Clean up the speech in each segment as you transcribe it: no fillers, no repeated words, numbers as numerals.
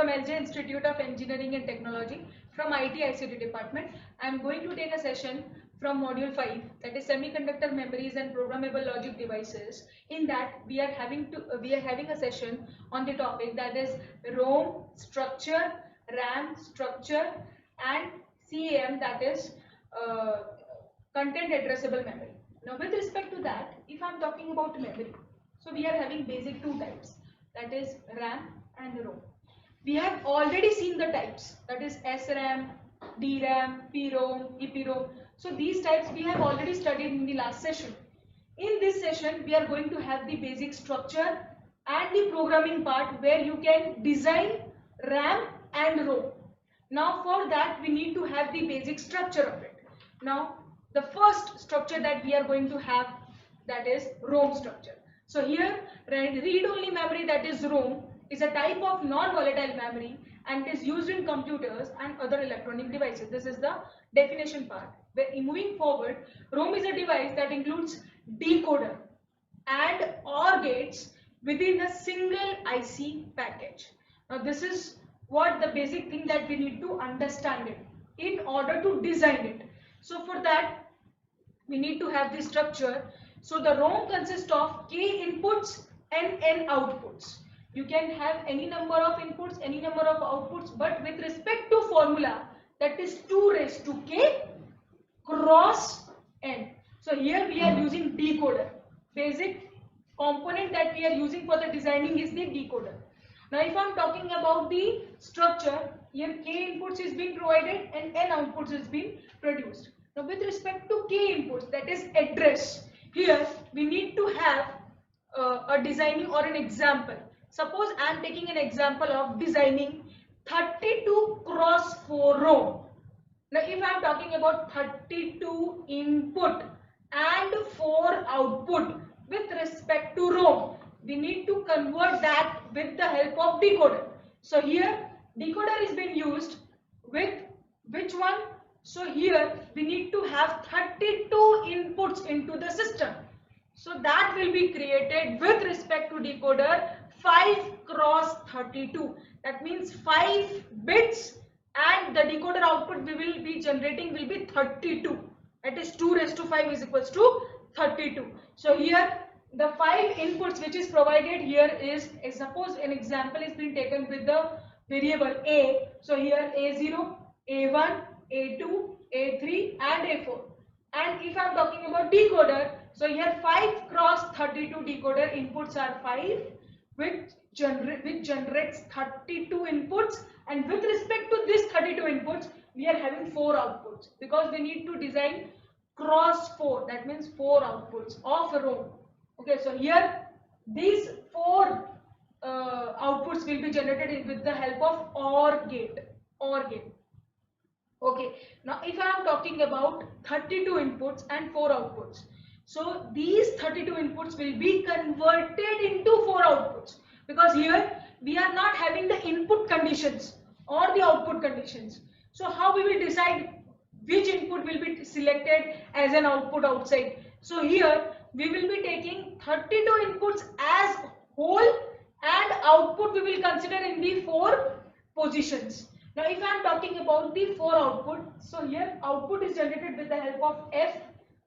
from LJ Institute of Engineering and Technology from IT ICT department. I am going to take a session from module 5, that is semiconductor memories and programmable logic devices. In that we are having a session on the topic that is ROM structure, RAM structure and CAM, that is content addressable memory. Now with respect to that, if I am talking about memory, so we are having basic two types, that is RAM and ROM. We have already seen the types, that is SRAM, DRAM, PROM, EPROM. So these types we have already studied in the last session. In this session we are going to have the basic structure and the programming part where you can design RAM and ROM. Now for that we need to have the basic structure of it. Now the first structure that we are going to have, that is ROM structure. So here read-only memory, that is ROM, is a type of non-volatile memory and is used in computers and other electronic devices. This is the definition part. Moving forward, ROM is a device that includes decoder and OR gates within a single IC package. Now this is what the basic thing that we need to understand it in order to design it. So for that we need to have the structure. So the ROM consists of k inputs and n outputs. You can have any number of inputs, any number of outputs, but with respect to formula, that is 2 raised to k cross n. So here we are using decoder. Basic component that we are using for the designing is the decoder. Now if I am talking about the structure, here k inputs is being provided and n outputs is being produced. Now with respect to k inputs, that is address, here we need to have a designing or an example. Suppose I am taking an example of designing 32 cross 4 ROM. Now if I am talking about 32 input and 4 output with respect to ROM, we need to convert that with the help of decoder. So here decoder is being used with which one? So here we need to have 32 inputs into the system. So that will be created with respect to decoder 5 cross 32. That means 5 bits and the decoder output we will be generating will be 32. That is 2 raised to 5 is equals to 32. So here the 5 inputs which is provided here is, suppose an example is being taken with the variable A. So here A0, A1, A2, A3 and A4. And if I am talking about decoder, so here 5 cross 32 decoder inputs are 5 which generates 32 inputs, and with respect to this 32 inputs we are having 4 outputs because we need to design cross 4, that means 4 outputs of a ROM. Okay, so here these 4 outputs will be generated with the help of OR gate. Okay, now if I am talking about 32 inputs and 4 outputs, so these 32 inputs will be converted into 4 outputs because here we are not having the input conditions or the output conditions. So how we will decide which input will be selected as an output outside? So here we will be taking 32 inputs as whole and output we will consider in the 4 positions. Now if I am talking about the 4 output, so here output is generated with the help of F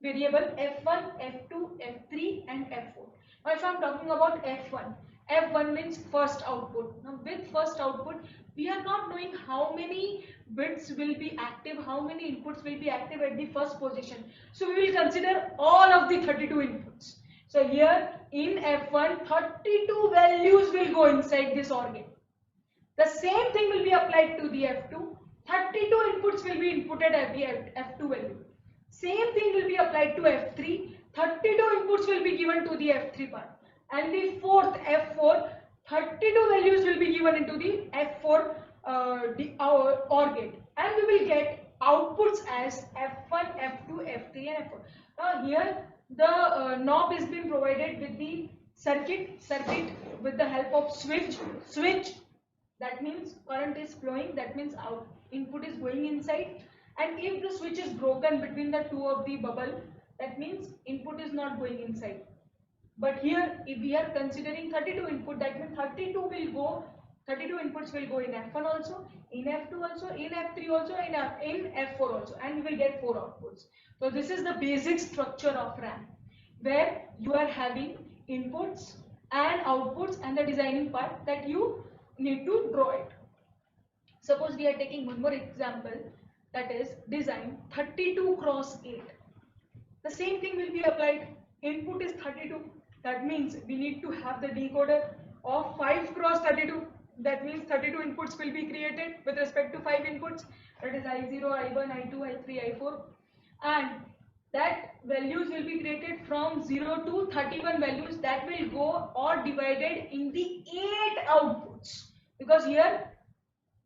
variable F1, F2, F3 and F4. Now if I am talking about F1, F1 means first output. Now with first output we are not knowing how many bits will be active, how many inputs will be active at the first position. So we will consider all of the 32 inputs. So here in F1 32 values will go inside this OR gate. The same thing will be applied to the F2. 32 inputs will be inputted at the F2 value. Same thing will be applied to F3. 32 inputs will be given to the F3 part. And the fourth F4, 32 values will be given into the F4 OR gate. And we will get outputs as F1, F2, F3 and F4. Now here the knob is being provided with the circuit with the help of switch. That means current is flowing, that means input is going inside, and if the switch is broken between the two of the bubble, that means input is not going inside. But here if we are considering 32 input, that means 32 will go 32 inputs will go in F1 also, in F2 also, in F3 also, in F4 also, and we will get 4 outputs. So this is the basic structure of RAM, where you are having inputs and outputs and the designing part that you need to draw it. Suppose we are taking one more example, that is design 32 cross 8. The same thing will be applied. Input is 32. That means we need to have the decoder of 5 cross 32. That means 32 inputs will be created with respect to 5 inputs. That is I0, I1, I2, I3, I4. And that values will be created from 0 to 31 values that will go or divided in the 8 outputs. Because here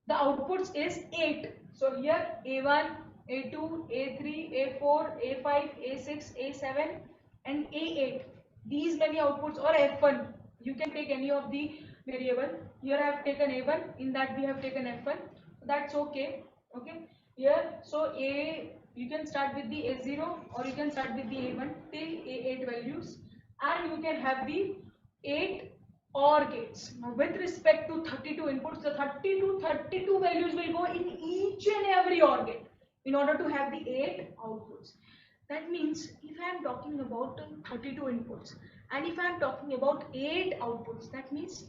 the outputs is 8. So here A1, A2, A3, A4, A5, A6, A7 and A8. These many outputs, or F1. You can take any of the variable. Here I have taken A1, in that we have taken F1. So that's okay. Okay. Here, so you can start with the A0 or you can start with the A1 till A8 values, and you can have the 8 OR gates. Now with respect to 32 inputs, the 32 values will go in each and every OR gate in order to have the 8 outputs. That means if I am talking about 32 inputs and if I am talking about 8 outputs, that means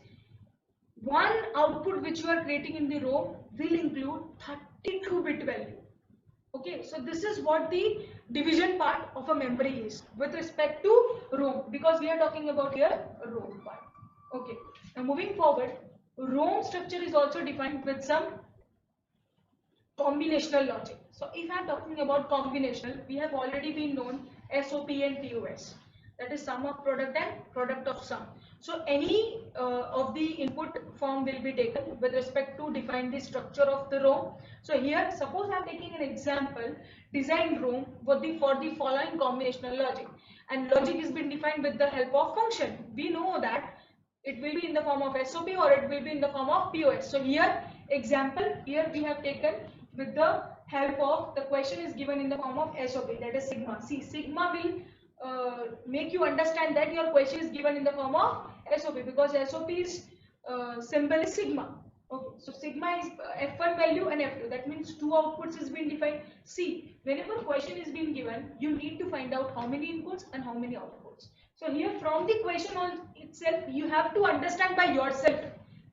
one output which you are creating in the row will include 32-bit value. Okay, so this is what the division part of a memory is with respect to ROM, because we are talking about here ROM part. Okay, now moving forward, ROM structure is also defined with some combinational logic. So if I am talking about combinational, we have already been known SOP and POS. That is sum of product and product of sum. So any of the input form will be taken with respect to define the structure of the ROM. So here, suppose I am taking an example, design ROM for the following combinational logic, and logic has been defined with the help of function. We know that it will be in the form of SOP or it will be in the form of POS. So here, example, here we have taken with the help of, the question is given in the form of SOP, that is sigma. See, sigma will make you understand that your question is given in the form of SOP, because SOP's symbol is sigma. Okay, so sigma is F1 value and F2. That means 2 outputs is being defined. See, whenever question is being given, you need to find out how many inputs and how many outputs. So here from the question itself, you have to understand by yourself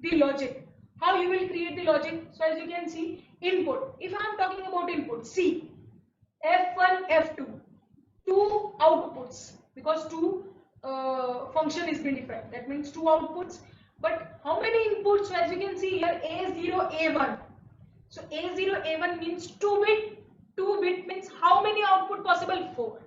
the logic, how you will create the logic. So as you can see, input. If I am talking about input, see, F1, F2, 2 outputs, because 2 function is being defined. That means 2 outputs. But how many inputs? So as you can see here, A0, A1. So A0, A1 means 2-bit. 2-bit means how many output possible? 4.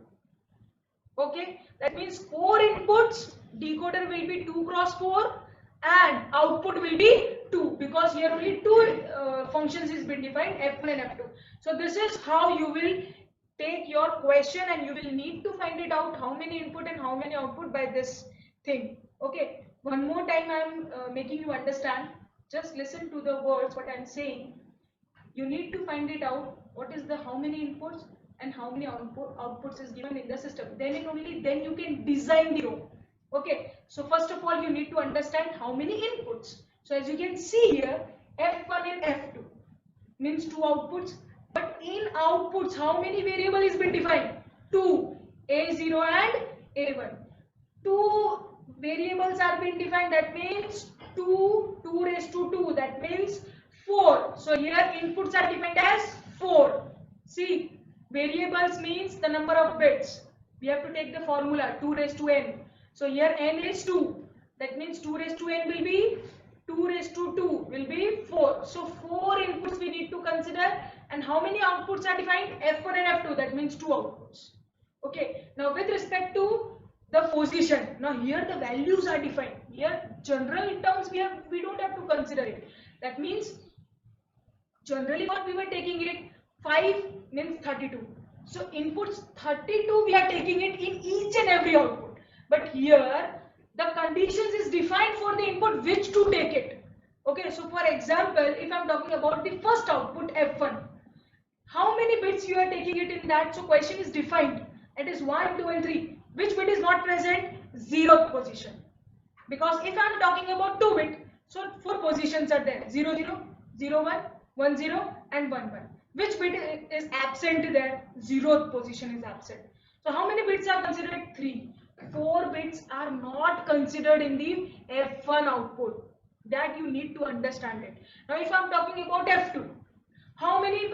Okay, that means 4 inputs. Decoder will be 2 cross 4 and output will be 2, because here only 2 functions is been defined, F1 and F2. So this is how you will take your question, and you will need to find it out how many input and how many output by this thing. Okay, one more time I am making you understand. Just listen to the words what I am saying. You need to find it out what is the how many inputs and how many outputs is given in the system. Then and only then you can design the ROM. Okay, so first of all you need to understand how many inputs. So as you can see here, F1 and F2 means 2 outputs. But in outputs, how many variable is been defined? 2, A0 and A1. 2 variables are being defined. That means 2 raised to 2. That means 4. So here inputs are defined as 4. See, variables means the number of bits. We have to take the formula 2 raised to n. So here n is 2. That means 2 raised to n will be 2 raised to 2 will be 4. So 4 inputs we need to consider. And how many outputs are defined? F1 and F2. That means 2 outputs. Okay. Now with respect to the position, now here the values are defined. Here general terms we don't have to consider it. That means generally what we were taking it, 5 means 32. So inputs 32 we are taking it in each and every output. But here the conditions is defined for the input which to take it. Okay, so for example, if I am talking about the first output F1, how many bits you are taking it in that? So question is defined. It is 1, 2 and 3. Which bit is not present? 0th position. Because if I am talking about 2-bit, So 4 positions are there: 0, 0, 0, 1, 1, 0 and 1, 1. Which bit is absent there? 0th position is absent. So how many bits are considered? 3. 4 bits are not considered in the F1 output. That you need to understand it. Now if I am talking about F2, how many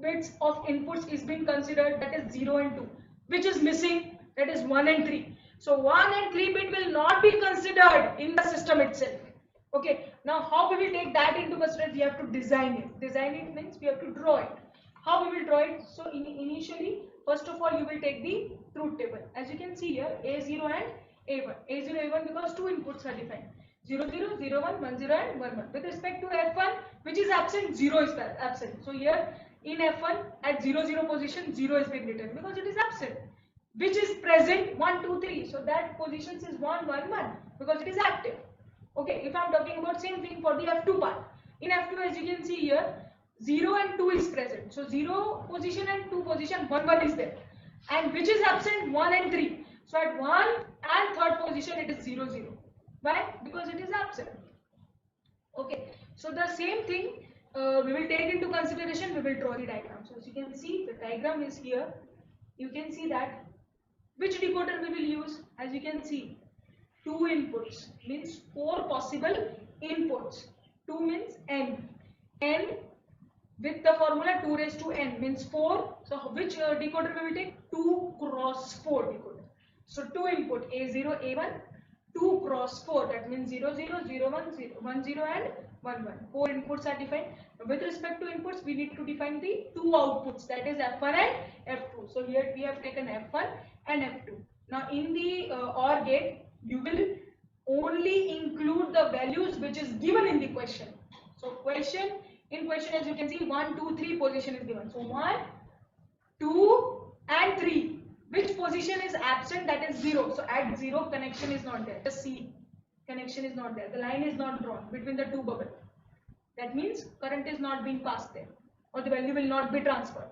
bits of inputs is being considered? That is 0 and 2. Which is missing? That is 1 and 3. So 1 and 3 bit will not be considered in the system itself. Okay, now how we will take that into consideration? We have to design it. Design it means we have to draw it. How we will draw it? So initially, first of all, you will take the truth table. As you can see here, A0 and A1. A0, A1 because two inputs are defined. 0, 0, 0, 1, 1, 0 and 1, 1. With respect to F1, which is absent, 0 is absent. So here in F1 at 0, 0 position, 0 is being written because it is absent. Which is present? 1, 2, 3. So that position is 1, 1, 1 because it is active. Okay, if I am talking about same thing for the F2 part. In F2, as you can see here, 0 and 2 is present. So 0 position and 2 position, 1, 1 is there. And which is absent? 1 and 3. So at 1 and 3rd position, it is 0, 0. Why? Because it is absent. Okay, so the same thing we will take into consideration, we will draw the diagram. So as you can see, the diagram is here. You can see that which decoder we will use. As you can see, 2 inputs means 4 possible inputs. 2 means n. N with the formula 2 raised to n means 4. So which decoder we will take? 2 cross 4 decoder. So 2 input A0, A1, 2 cross 4, that means 0, 0, 0, 1, 0, 1, 0 and 1, 1. 4 inputs are defined. With respect to inputs, we need to define the 2 outputs, that is F1 and F2. So here we have taken F1 and F2. Now in the OR gate, you will only include the values which is given in the question. So in question, as you can see, 1, 2, 3 position is given. So 1, 2 and 3. Which position is absent? That is 0. So at 0, connection is not there. The C connection is not there. The line is not drawn between the two bubbles. That means current is not being passed there, or the value will not be transferred.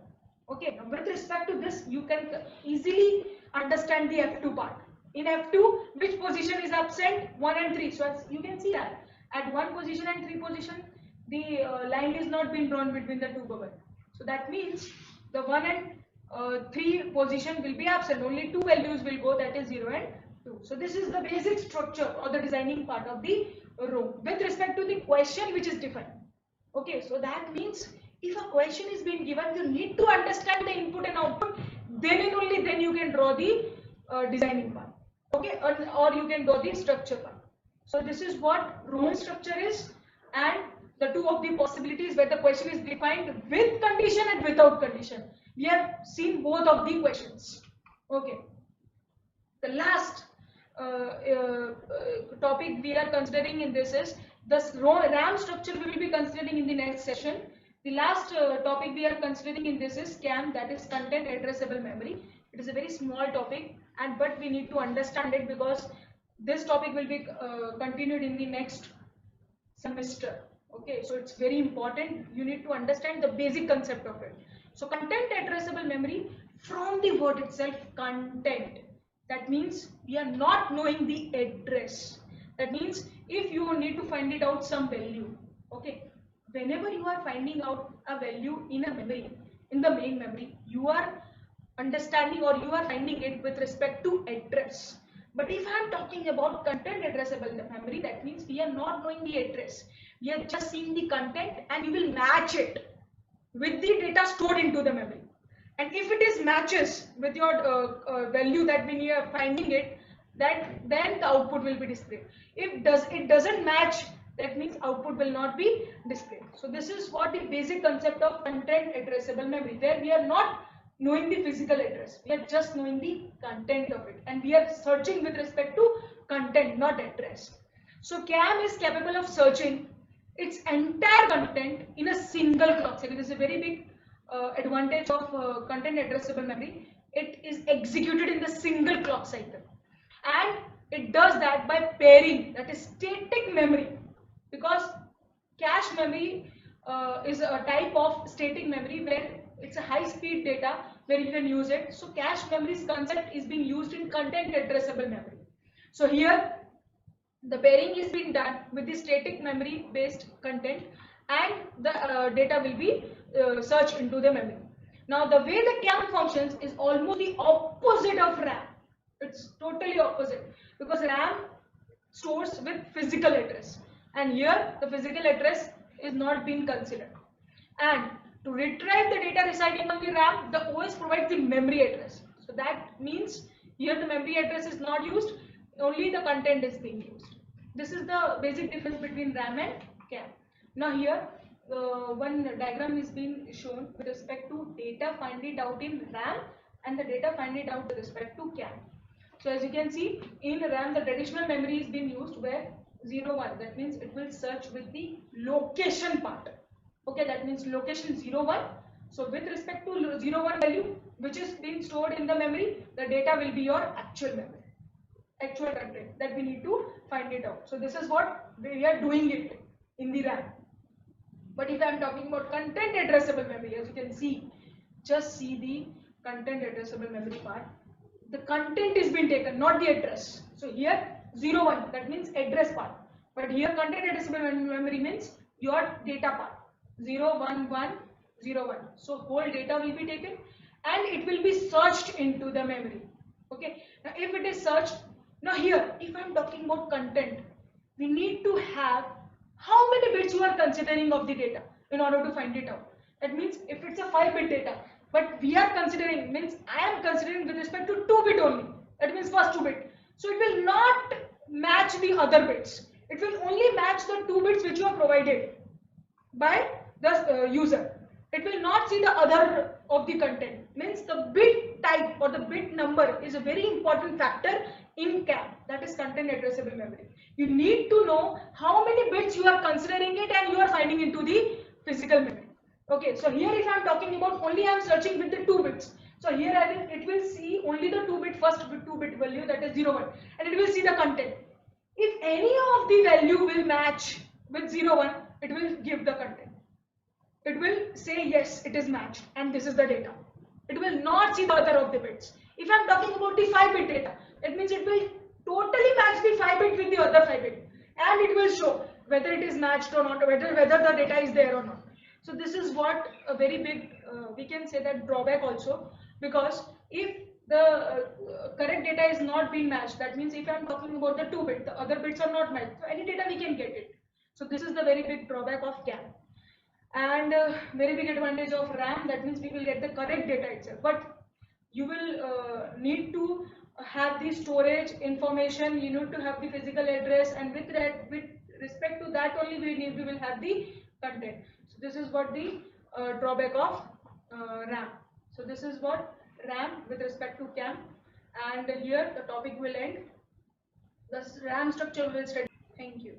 Okay. Now with respect to this, you can easily understand the F2 part. In F2, which position is absent? 1 and 3. So as you can see that at 1 position and 3 position, the line is not being drawn between the two bubbles. So that means the 1 and 3 position will be absent. Only 2 values will go, that is 0 and 2. So this is the basic structure or the designing part of the row. With respect to the question which is defined. Okay, so that means if a question is being given, you need to understand the input and output. Then and only then you can draw the designing part. Okay, or you can draw the structure part. So this is what row structure is, and the two of the possibilities where the question is defined with condition and without condition. We have seen both of the questions. Okay. The last topic we are considering in this is the RAM structure we will be considering in the next session. The last topic we are considering in this is CAM, that is content addressable memory. It is a very small topic, but we need to understand it because this topic will be continued in the next semester. Okay, so it's very important. You need to understand the basic concept of it. So content addressable memory, from the word itself, content. That means we are not knowing the address. That means if you need to find it out some value, okay, whenever you are finding out a value in a memory, in the main memory, you are understanding or you are finding it with respect to address. But if I am talking about content addressable memory, that means we are not knowing the address. We are just seeing the content and we will match it with the data stored into the memory. And if it is matches with your value that when you are finding it, then the output will be displayed. If it doesn't match, that means output will not be displayed. So this is what the basic concept of content addressable memory, where we are not knowing the physical address, we are just knowing the content of it, and we are searching with respect to content, not address. So CAM is capable of searching its entire content in a single clock cycle. This is a very big advantage of content addressable memory. It is executed in the single clock cycle, and it does that by pairing, that is static memory, because cache memory is a type of static memory where it's a high speed data where you can use it. So cache memory's concept is being used in content addressable memory. So here The pairing is being done with the static memory based content, and the data will be searched into the memory. Now the way the CAM functions is almost the opposite of RAM. It's totally opposite, because RAM stores with physical address, and here the physical address is not being considered. And to retrieve the data residing on the RAM, the OS provides the memory address. So that means here the memory address is not used, only the content is being used. This is the basic difference between RAM and CAM. Now here one diagram is being shown with respect to data find it out in RAM and the data find it out with respect to CAM. So as you can see, in RAM the traditional memory is being used where 0, 1, that means it will search with the location part. Okay, that means location 0, 1. So with respect to 0, 1 value which is being stored in the memory, the data will be your actual memory, actual content that we need to find it out. So this is what we are doing it in the RAM. But if I am talking about content addressable memory, as you can see, just see the content addressable memory part. The content is being taken, not the address. So here 0, 1, that means address part. But here content addressable memory means your data part. 0, 1, 1, 0, 1. So whole data will be taken and it will be searched into the memory. Okay. Now if it is searched, now here if I am talking about content, we need to have how many bits you are considering of the data in order to find it out. That means if it's a 5-bit data, but we are considering, means I am considering with respect to 2-bit only, that means first 2-bit. So it will not match the other bits. It will only match the 2 bits which you are provided by the user. It will not see the other of the content. Means the bit type or the bit number is a very important factor in CAM, that is content addressable memory. You need to know how many bits you are considering it and you are finding into the physical memory. Okay, so here if I am talking about only I am searching with the 2 bits. So here it will see only the 2-bit first 2-bit value, that is 0, 1, and it will see the content. If any of the value will match with 0, 1, it will give the content. It will say yes, it is matched and this is the data. It will not see the other of the bits. If I am talking about the 5-bit data, it means it will totally match the 5-bit with the other 5-bit, and it will show whether it is matched or not, whether the data is there or not. So this is what a very big, we can say that drawback also, because if the correct data is not being matched, that means if I am talking about the 2-bit, the other bits are not matched, so any data we can get it. So this is the very big drawback of CAM. And very big advantage of RAM, that means we will get the correct data itself, but you will need to have the storage information, you need to have the physical address, and with respect to that only we will have the content. So this is what the drawback of RAM. So this is what RAM with respect to CAM, and here the topic will end. The RAM structure will study. Thank you.